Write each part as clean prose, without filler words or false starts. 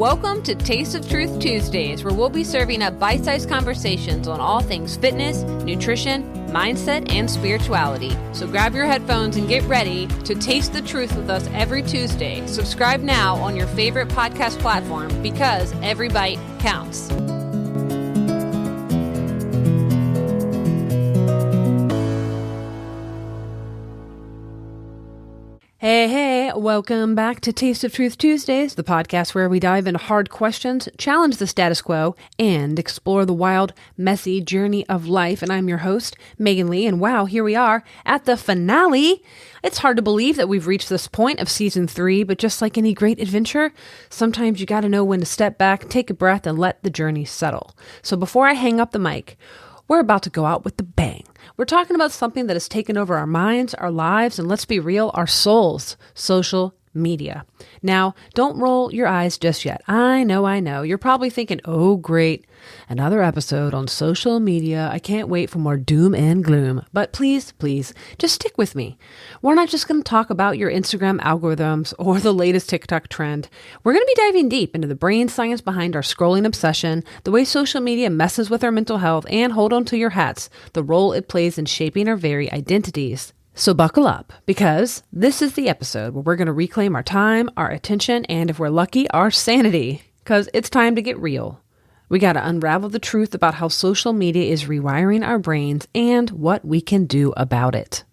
Welcome to Taste of Truth Tuesdays, where we'll be serving up bite-sized conversations on all things fitness, nutrition, mindset, and spirituality. So grab your headphones and get ready to taste the truth with us every Tuesday. Subscribe now on your favorite podcast platform because every bite counts. Hey, welcome back to Taste of Truth Tuesdays, the podcast where we dive into hard questions, challenge the status quo, and explore the wild, messy journey of life. And I'm your host, Megan Lee, and wow, here we are at the finale. It's hard to believe that we've reached this point of season 3, but just like any great adventure, sometimes you gotta know when to step back, take a breath, and let the journey settle. So before I hang up the mic, we're about to go out with a bang. We're talking about something that has taken over our minds, our lives, and let's be real, our souls, social media. Now, don't roll your eyes just yet. I know. You're probably thinking, oh, great, another episode on social media. I can't wait for more doom and gloom. But please, just stick with me. We're not just going to talk about your Instagram algorithms or the latest TikTok trend. We're going to be diving deep into the brain science behind our scrolling obsession, the way social media messes with our mental health, and hold on to your hats, the role it plays in shaping our very identities. So buckle up, because this is the episode where we're going to reclaim our time, our attention, and if we're lucky, our sanity, because it's time to get real. We got to unravel the truth about how social media is rewiring our brains and what we can do about it.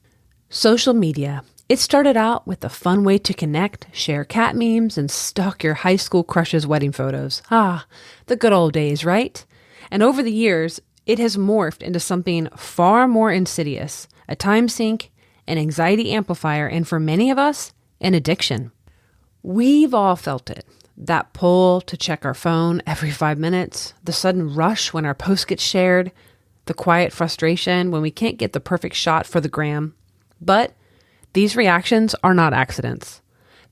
Social media. It started out with a fun way to connect, share cat memes, and stalk your high school crush's wedding photos. The good old days, right? And over the years, it has morphed into something far more insidious, a time sink, an anxiety amplifier, and for many of us, an addiction. We've all felt it. That pull to check our phone every 5 minutes, the sudden rush when our post gets shared, the quiet frustration when we can't get the perfect shot for the gram. But these reactions are not accidents.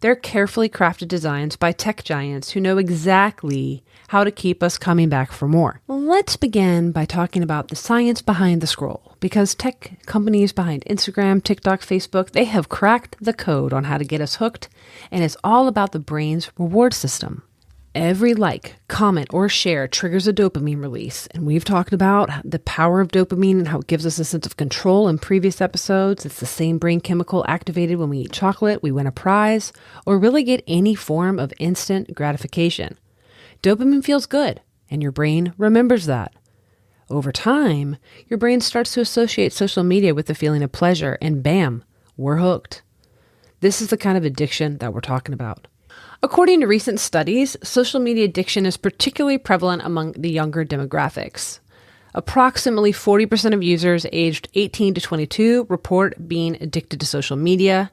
They're carefully crafted designs by tech giants who know exactly how to keep us coming back for more. Let's begin by talking about the science behind the scroll, because tech companies behind Instagram, TikTok, Facebook, they have cracked the code on how to get us hooked, and it's all about the brain's reward system. Every like, comment, or share triggers a dopamine release, and we've talked about the power of dopamine and how it gives us a sense of control in previous episodes. It's the same brain chemical activated when we eat chocolate, we win a prize, or really get any form of instant gratification. Dopamine feels good, and your brain remembers that. Over time, your brain starts to associate social media with the feeling of pleasure, and bam, we're hooked. This is the kind of addiction that we're talking about. According to recent studies, social media addiction is particularly prevalent among the younger demographics. Approximately 40% of users aged 18 to 22 report being addicted to social media,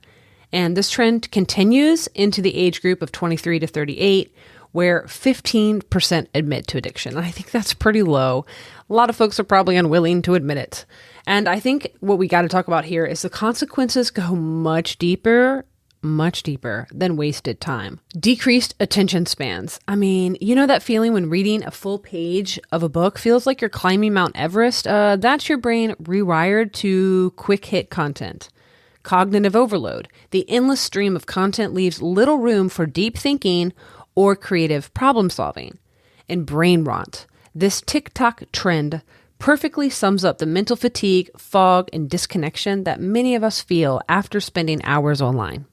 and this trend continues into the age group of 23 to 38, where 15% admit to addiction. And I think that's pretty low. A lot of folks are probably unwilling to admit it. And I think what we got to talk about here is the consequences go much deeper than wasted time. Decreased attention spans. I mean, you know that feeling when reading a full page of a book feels like you're climbing Mount Everest? That's your brain rewired to quick hit content. Cognitive overload. The endless stream of content leaves little room for deep thinking or creative problem solving. And brain rot. This TikTok trend perfectly sums up the mental fatigue, fog, and disconnection that many of us feel after spending hours online.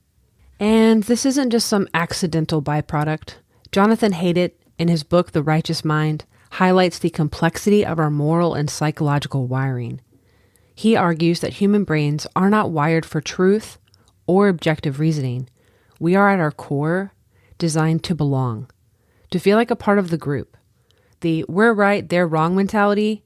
And this isn't just some accidental byproduct. Jonathan Haidt, in his book, The Righteous Mind, highlights the complexity of our moral and psychological wiring. He argues that human brains are not wired for truth or objective reasoning. We are at our core designed to belong, to feel like a part of the group. The we're right, they're wrong mentality,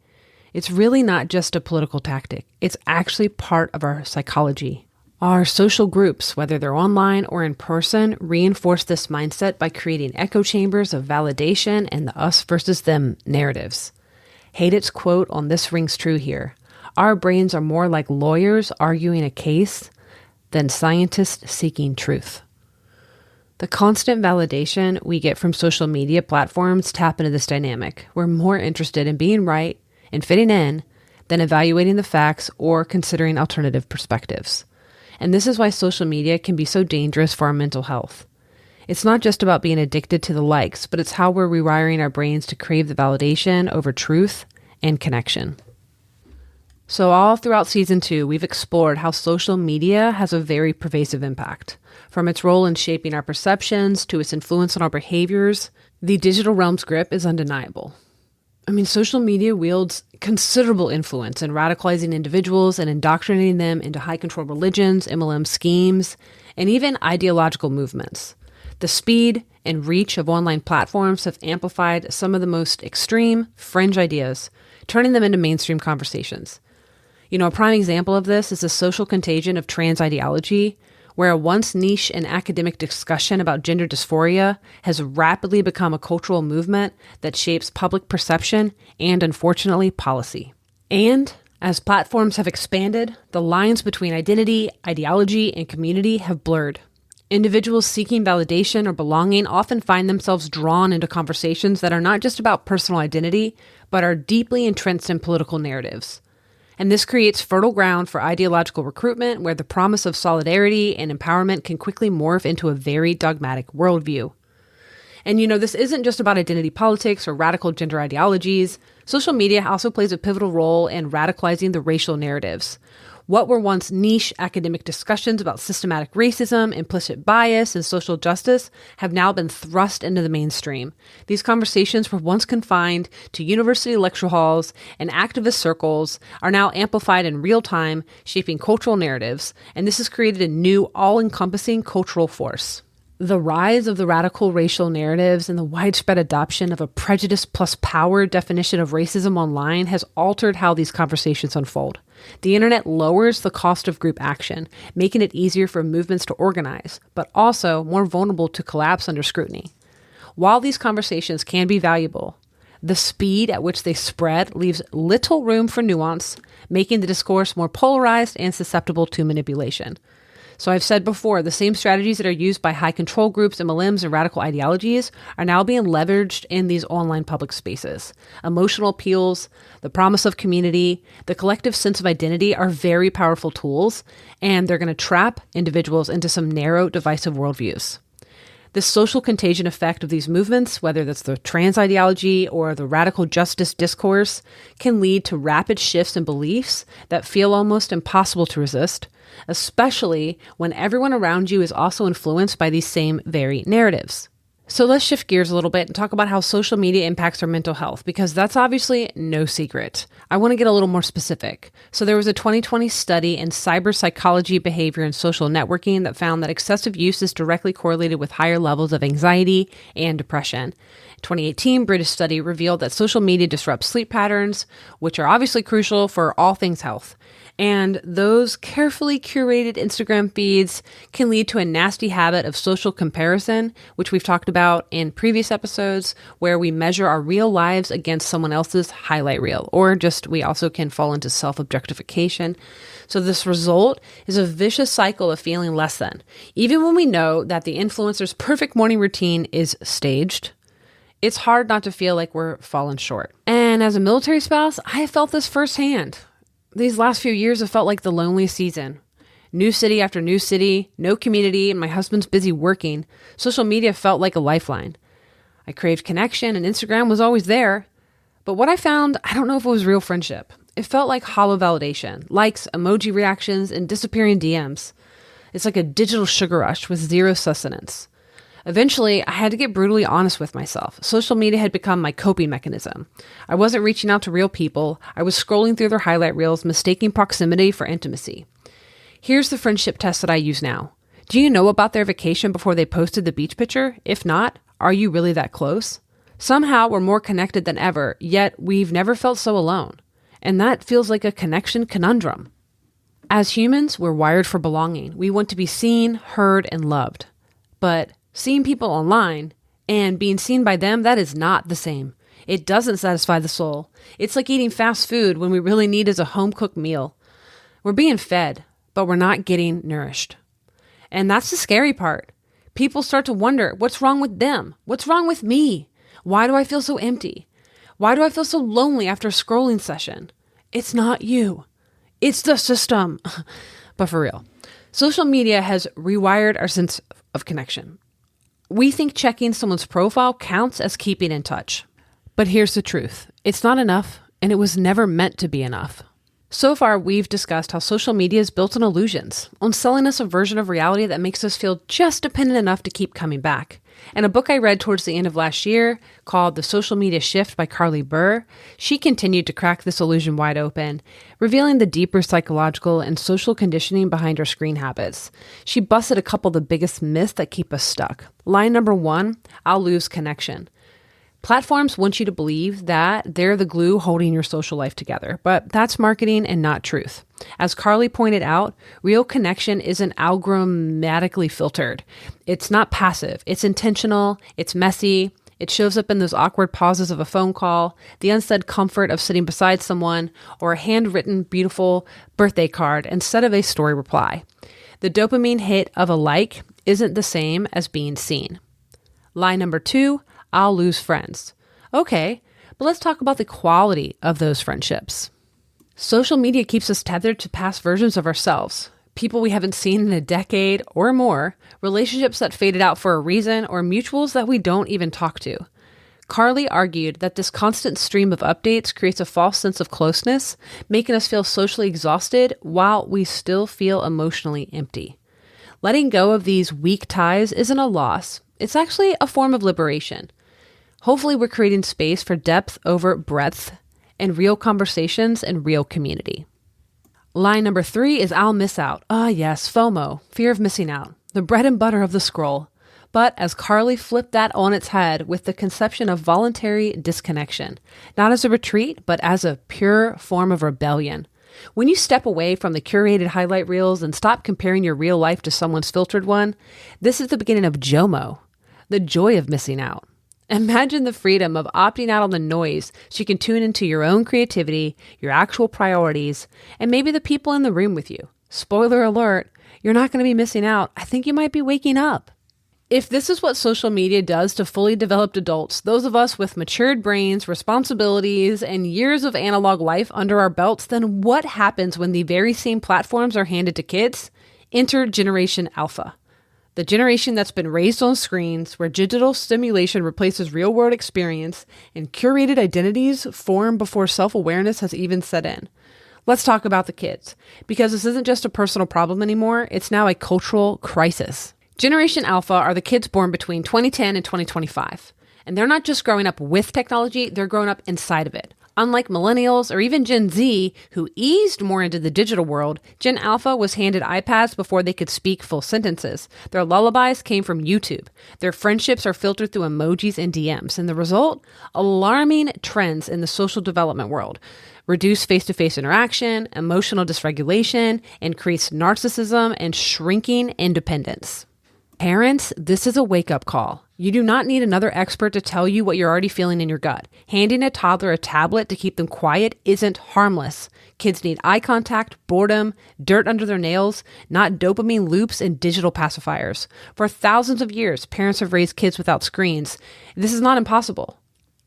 it's really not just a political tactic. It's actually part of our psychology. Our social groups, whether they're online or in person, reinforce this mindset by creating echo chambers of validation and the us versus them narratives. Haidt's quote on this rings true here. Our brains are more like lawyers arguing a case than scientists seeking truth. The constant validation we get from social media platforms tap into this dynamic. We're more interested in being right and fitting in than evaluating the facts or considering alternative perspectives. And this is why social media can be so dangerous for our mental health. It's not just about being addicted to the likes, but it's how we're rewiring our brains to crave the validation over truth and connection. So all throughout season 2, we've explored how social media has a very pervasive impact. From its role in shaping our perceptions to its influence on our behaviors, the digital realm's grip is undeniable. Social media wields considerable influence in radicalizing individuals and indoctrinating them into high-control religions, MLM schemes, and even ideological movements. The speed and reach of online platforms have amplified some of the most extreme, fringe ideas, turning them into mainstream conversations. A prime example of this is the social contagion of trans ideology, where a once niche and academic discussion about gender dysphoria has rapidly become a cultural movement that shapes public perception and, unfortunately, policy. And as platforms have expanded, the lines between identity, ideology, and community have blurred. Individuals seeking validation or belonging often find themselves drawn into conversations that are not just about personal identity, but are deeply entrenched in political narratives. And this creates fertile ground for ideological recruitment where the promise of solidarity and empowerment can quickly morph into a very dogmatic worldview. And this isn't just about identity politics or radical gender ideologies. Social media also plays a pivotal role in radicalizing the racial narratives. What were once niche academic discussions about systematic racism, implicit bias, and social justice have now been thrust into the mainstream. These conversations were once confined to university lecture halls and activist circles are now amplified in real time, shaping cultural narratives, and this has created a new, all-encompassing cultural force. The rise of the radical racial narratives and the widespread adoption of a prejudice plus power definition of racism online has altered how these conversations unfold. The internet lowers the cost of group action, making it easier for movements to organize, but also more vulnerable to collapse under scrutiny. While these conversations can be valuable, the speed at which they spread leaves little room for nuance, making the discourse more polarized and susceptible to manipulation. So I've said before, the same strategies that are used by high control groups, MLMs, and radical ideologies are now being leveraged in these online public spaces. Emotional appeals, the promise of community, the collective sense of identity are very powerful tools, and they're going to trap individuals into some narrow, divisive worldviews. The social contagion effect of these movements, whether that's the trans ideology or the radical justice discourse, can lead to rapid shifts in beliefs that feel almost impossible to resist, especially when everyone around you is also influenced by these same very narratives. So let's shift gears a little bit and talk about how social media impacts our mental health, because that's obviously no secret. I want to get a little more specific. So there was a 2020 study in cyber psychology, behavior, and social networking that found that excessive use is directly correlated with higher levels of anxiety and depression. 2018 British study revealed that social media disrupts sleep patterns, which are obviously crucial for all things health. And those carefully curated Instagram feeds can lead to a nasty habit of social comparison, which we've talked about in previous episodes, where we measure our real lives against someone else's highlight reel, or just we also can fall into self-objectification. So this result is a vicious cycle of feeling less than. Even when we know that the influencer's perfect morning routine is staged, it's hard not to feel like we're falling short. And as a military spouse, I have felt this firsthand. These last few years have felt like the loneliest season. New city after new city, no community, and my husband's busy working. Social media felt like a lifeline. I craved connection, and Instagram was always there. But what I found, I don't know if it was real friendship. It felt like hollow validation, likes, emoji reactions, and disappearing DMs. It's like a digital sugar rush with zero sustenance. Eventually, I had to get brutally honest with myself. Social media had become my coping mechanism. I wasn't reaching out to real people. I was scrolling through their highlight reels, mistaking proximity for intimacy. Here's the friendship test that I use now. Do you know about their vacation before they posted the beach picture? If not, are you really that close? Somehow, we're more connected than ever, yet we've never felt so alone. And that feels like a connection conundrum. As humans, we're wired for belonging. We want to be seen, heard, and loved. But seeing people online and being seen by them, that is not the same. It doesn't satisfy the soul. It's like eating fast food when we really need is a home-cooked meal. We're being fed, but we're not getting nourished. And that's the scary part. People start to wonder, what's wrong with them? What's wrong with me? Why do I feel so empty? Why do I feel so lonely after a scrolling session? It's not you. It's the system. But for real, social media has rewired our sense of connection. We think checking someone's profile counts as keeping in touch. But here's the truth. It's not enough, and it was never meant to be enough. So far, we've discussed how social media is built on illusions, on selling us a version of reality that makes us feel just dependent enough to keep coming back. In a book I read towards the end of last year called The Social Media Shift by Carly Burr, she continued to crack this illusion wide open, revealing the deeper psychological and social conditioning behind our screen habits. She busted a couple of the biggest myths that keep us stuck. Line number 1, I'll lose connection. Platforms want you to believe that they're the glue holding your social life together, but that's marketing and not truth. As Carly pointed out, real connection isn't algorithmically filtered. It's not passive. It's intentional. It's messy. It shows up in those awkward pauses of a phone call, the unsaid comfort of sitting beside someone, or a handwritten, beautiful birthday card instead of a story reply. The dopamine hit of a like isn't the same as being seen. Line number 2, I'll lose friends. Okay, but let's talk about the quality of those friendships. Social media keeps us tethered to past versions of ourselves, people we haven't seen in a decade or more, relationships that faded out for a reason, or mutuals that we don't even talk to. Carly argued that this constant stream of updates creates a false sense of closeness, making us feel socially exhausted while we still feel emotionally empty. Letting go of these weak ties isn't a loss. It's actually a form of liberation. Hopefully, we're creating space for depth over breadth and real conversations and real community. Line number 3 is I'll miss out. Yes, FOMO, fear of missing out, the bread and butter of the scroll. But as Carly flipped that on its head with the conception of voluntary disconnection, not as a retreat, but as a pure form of rebellion. When you step away from the curated highlight reels and stop comparing your real life to someone's filtered one, this is the beginning of JOMO, the joy of missing out. Imagine the freedom of opting out on the noise so you can tune into your own creativity, your actual priorities, and maybe the people in the room with you. Spoiler alert, you're not going to be missing out. I think you might be waking up. If this is what social media does to fully developed adults, those of us with matured brains, responsibilities, and years of analog life under our belts, then what happens when the very same platforms are handed to kids? Enter Generation Alpha. The generation that's been raised on screens where digital stimulation replaces real-world experience and curated identities form before self-awareness has even set in. Let's talk about the kids, because this isn't just a personal problem anymore, it's now a cultural crisis. Generation Alpha are the kids born between 2010 and 2025. And they're not just growing up with technology, they're growing up inside of it. Unlike millennials or even Gen Z, who eased more into the digital world, Gen Alpha was handed iPads before they could speak full sentences. Their lullabies came from YouTube. Their friendships are filtered through emojis and DMs. And the result? Alarming trends in the social development world. Reduced face-to-face interaction, emotional dysregulation, increased narcissism, and shrinking independence. Parents, this is a wake-up call. You do not need another expert to tell you what you're already feeling in your gut. Handing a toddler a tablet to keep them quiet isn't harmless. Kids need eye contact, boredom, dirt under their nails, not dopamine loops and digital pacifiers. For thousands of years, parents have raised kids without screens. This is not impossible.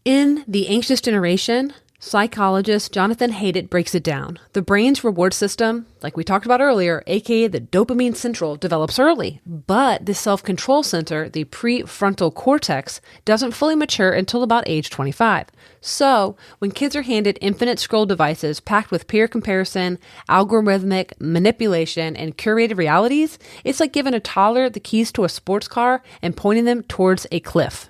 In The Anxious Generation, psychologist Jonathan Haidt breaks it down. The brain's reward system, like we talked about earlier, aka the dopamine central, develops early. But the self-control center, the prefrontal cortex, doesn't fully mature until about age 25. So, when kids are handed infinite scroll devices packed with peer comparison, algorithmic manipulation, and curated realities, it's like giving a toddler the keys to a sports car and pointing them towards a cliff.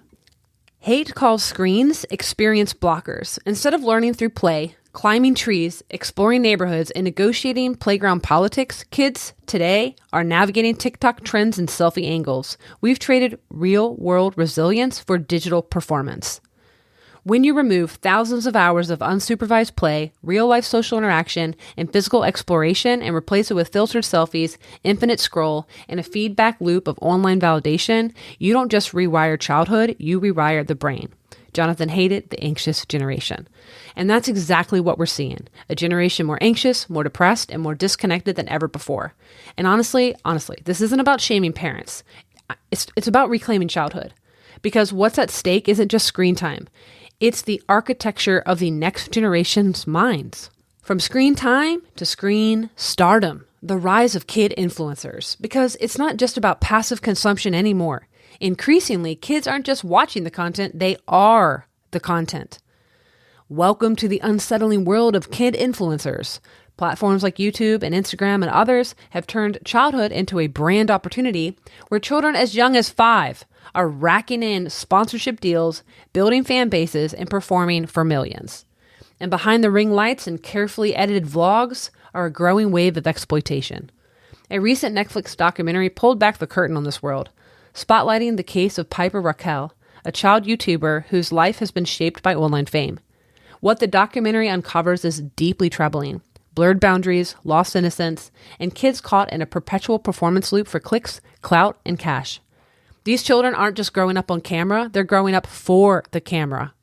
Haidt calls screens experience blockers. Instead of learning through play, climbing trees, exploring neighborhoods, and negotiating playground politics, kids today are navigating TikTok trends and selfie angles. We've traded real-world resilience for digital performance. When you remove thousands of hours of unsupervised play, real-life social interaction, and physical exploration and replace it with filtered selfies, infinite scroll, and a feedback loop of online validation, you don't just rewire childhood, you rewire the brain. Jonathan Haidt, The Anxious Generation. And that's exactly what we're seeing. A generation more anxious, more depressed, and more disconnected than ever before. And honestly, this isn't about shaming parents. It's about reclaiming childhood. Because what's at stake isn't just screen time. It's the architecture of the next generation's minds. From screen time to screen stardom, the rise of kid influencers. Because it's not just about passive consumption anymore. Increasingly, kids aren't just watching the content, they are the content. Welcome to the unsettling world of kid influencers. Platforms like YouTube and Instagram and others have turned childhood into a brand opportunity where children as young as 5 are racking in sponsorship deals, building fan bases, and performing for millions. And behind the ring lights and carefully edited vlogs are a growing wave of exploitation. A recent Netflix documentary pulled back the curtain on this world, spotlighting the case of Piper Raquel, a child YouTuber whose life has been shaped by online fame. What the documentary uncovers is deeply troubling. Blurred boundaries, lost innocence, and kids caught in a perpetual performance loop for clicks, clout, and cash. These children aren't just growing up on camera, they're growing up for the camera.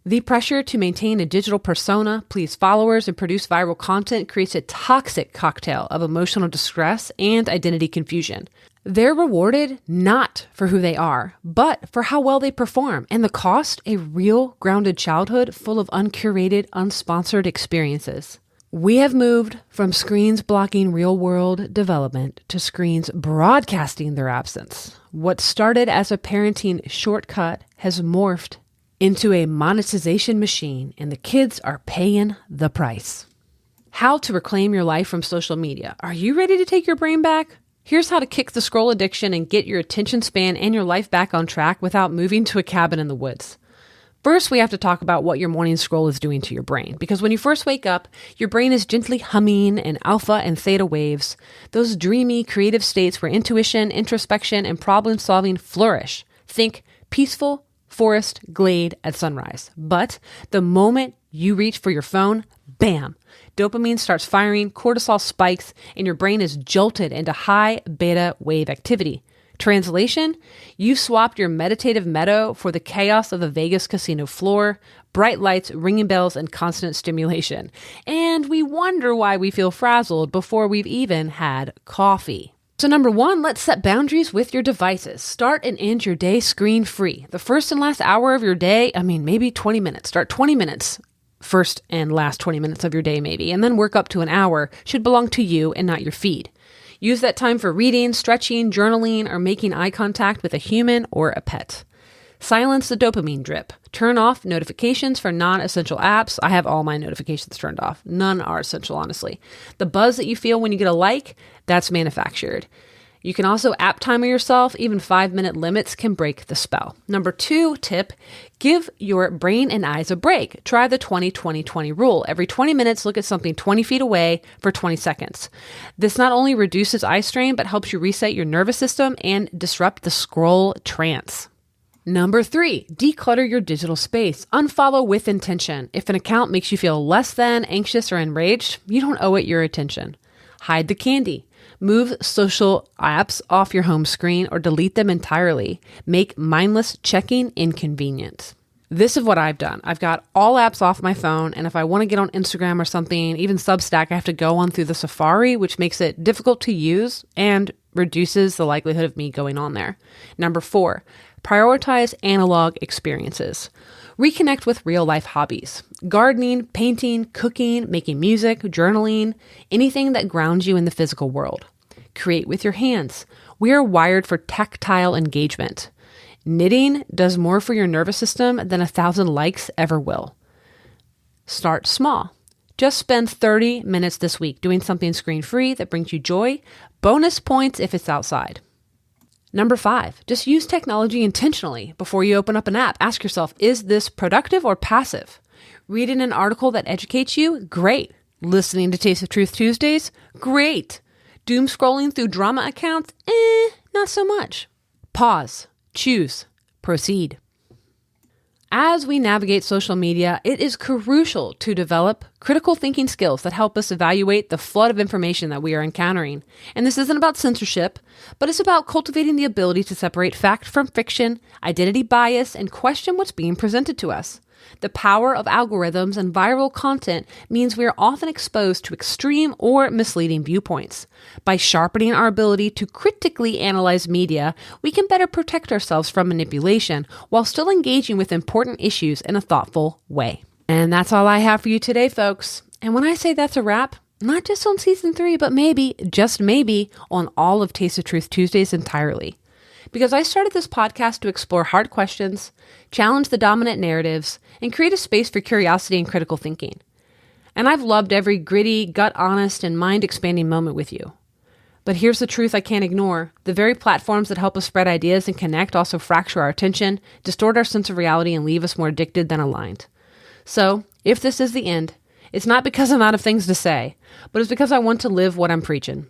The pressure to maintain a digital persona, please followers, and produce viral content creates a toxic cocktail of emotional distress and identity confusion. They're rewarded not for who they are, but for how well they perform, and the cost, a real grounded childhood full of uncurated, unsponsored experiences. We have moved from screens blocking real-world development to screens broadcasting their absence. What started as a parenting shortcut has morphed into a monetization machine, and the kids are paying the price. How to reclaim your life from social media. Are you ready to take your brain back? Here's how to kick the scroll addiction and get your attention span and your life back on track without moving to a cabin in the woods. First, we have to talk about what your morning scroll is doing to your brain, because when you first wake up, your brain is gently humming in alpha and theta waves, those dreamy, creative states where intuition, introspection, and problem-solving flourish. Think peaceful forest glade at sunrise. But the moment you reach for your phone, bam, dopamine starts firing, cortisol spikes, and your brain is jolted into high beta wave activity. Translation, you swapped your meditative meadow for the chaos of the Vegas casino floor, bright lights, ringing bells, and constant stimulation. And we wonder why we feel frazzled before we've even had coffee. So number 1, let's set boundaries with your devices. Start and end your day screen-free. The first and last hour of your day, maybe 20 minutes. Start 20 minutes. First and last 20 minutes of your day maybe, and then work up to an hour should belong to you and not your feed. Use that time for reading, stretching, journaling, or making eye contact with a human or a pet. Silence the dopamine drip. Turn off notifications for non-essential apps. I have all my notifications turned off. None are essential, honestly. The buzz that you feel when you get a like, that's manufactured. You can also app timer yourself. Even 5-minute limits can break the spell. Number 2 tip, give your brain and eyes a break. Try the 20-20-20 rule. Every 20 minutes, look at something 20 feet away for 20 seconds. This not only reduces eye strain, but helps you reset your nervous system and disrupt the scroll trance. Number 3, declutter your digital space. Unfollow with intention. If an account makes you feel less than, anxious, or enraged, you don't owe it your attention. Hide the candy. Move social apps off your home screen or delete them entirely. Make mindless checking inconvenient. This is what I've done. I've got all apps off my phone, and if I want to get on Instagram or something, even Substack, I have to go on through the Safari, which makes it difficult to use and reduces the likelihood of me going on there. Number 4, prioritize analog experiences. Reconnect with real-life hobbies. Gardening, painting, cooking, making music, journaling, anything that grounds you in the physical world. Create with your hands. We are wired for tactile engagement. Knitting does more for your nervous system than 1,000 likes ever will. Start small. Just spend 30 minutes this week doing something screen-free that brings you joy. Bonus points if it's outside. Number 5, just use technology intentionally. Before you open up an app, ask yourself, is this productive or passive? Reading an article that educates you? Great. Listening to Taste of Truth Tuesdays? Great. Doom scrolling through drama accounts? Not so much. Pause. Choose. Proceed. As we navigate social media, it is crucial to develop critical thinking skills that help us evaluate the flood of information that we are encountering. And this isn't about censorship, but it's about cultivating the ability to separate fact from fiction, identity bias, and question what's being presented to us. The power of algorithms and viral content means we are often exposed to extreme or misleading viewpoints. By sharpening our ability to critically analyze media, we can better protect ourselves from manipulation while still engaging with important issues in a thoughtful way. And that's all I have for you today, folks. And when I say that's a wrap, not just on season 3, but maybe, just maybe, on all of Taste of Truth Tuesdays entirely. because I started this podcast to explore hard questions, challenge the dominant narratives, and create a space for curiosity and critical thinking. And I've loved every gritty, gut-honest, and mind-expanding moment with you. But here's the truth I can't ignore. The very platforms that help us spread ideas and connect also fracture our attention, distort our sense of reality, and leave us more addicted than aligned. So, if this is the end, it's not because I'm out of things to say, but it's because I want to live what I'm preaching.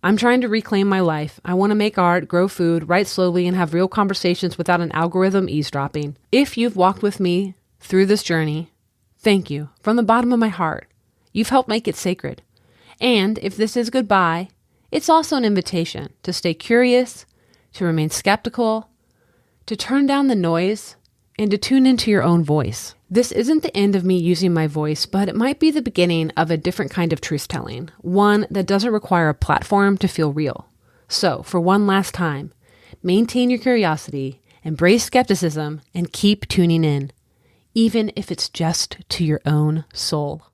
I'm trying to reclaim my life. I want to make art, grow food, write slowly, and have real conversations without an algorithm eavesdropping. If you've walked with me through this journey, thank you from the bottom of my heart. You've helped make it sacred. And if this is goodbye, it's also an invitation to stay curious, to remain skeptical, to turn down the noise, and to tune into your own voice. This isn't the end of me using my voice, but it might be the beginning of a different kind of truth-telling, one that doesn't require a platform to feel real. So, for one last time, maintain your curiosity, embrace skepticism, and keep tuning in, even if it's just to your own soul.